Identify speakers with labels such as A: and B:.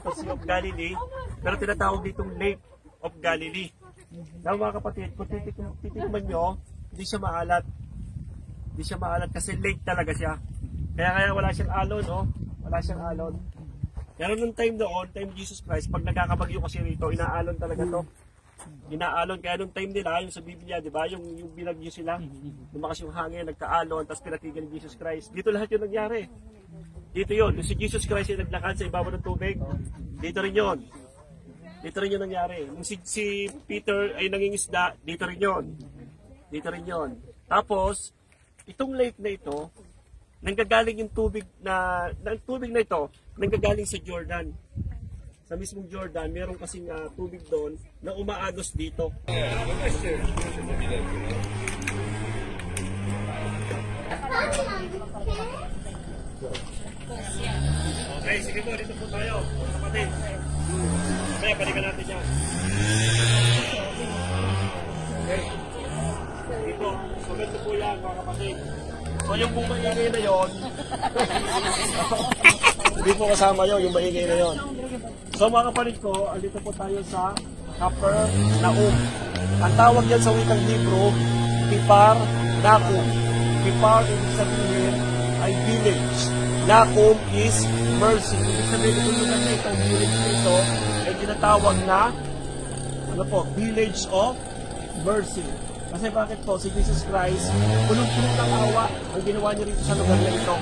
A: dito Sea of Galilee, pero tinatawag ditong Lake of Galilee. Now mga kapatid, kung titikman nyo, hindi siya maalat. Hindi siya maalat kasi lake talaga siya. Kaya wala siyang alon, oh. Wala siyang alon. Pero nung time doon, time Jesus Christ, pag nagkakabagyo kasi rito, inaalon talaga to. Inaalon. Kaya nung time nila, yung sa Biblia, di ba, yung binagyo sila, lumakas yung hangin, nagkaalon, tapos pinatigan ni Jesus Christ. Dito lahat yung nangyari. Dito yun. Yung si Jesus Christ yung naglakad sa ibabaw ng tubig, dito rin yun. Dito rin yung nangyari. Nung si Peter ay nangingisda, dito rin yun. Dito rin yun. Tapos, itong lake na ito, nanggagaling yung tubig na ito, nanggagaling sa Jordan. Sa mismong Jordan, meron kasing tubig doon na umaagos dito. Okay, sige po, dito po tayo. Kapatid. Kaya, balikan natin yan. Okay. Dito. So, ganito po yan, mga kapatid. So, yung buong maingay na yun, hindi po kasama yun, yung maingay na yun. So, mga kapatid ko, andito po tayo sa Capernaum. Ang tawag yan sa wikang Hebrew, Kipar-Naum. Kipar, ibig sabihin, ay village. Naum is mercy. Ibig sabihin, itong lugar na ito, village na ito, ay tinatawag na, village of mercy. Kasi bakit po, si Jesus Christ, punong-puno ng awa ang ginawa niya rito sa lugar na ito.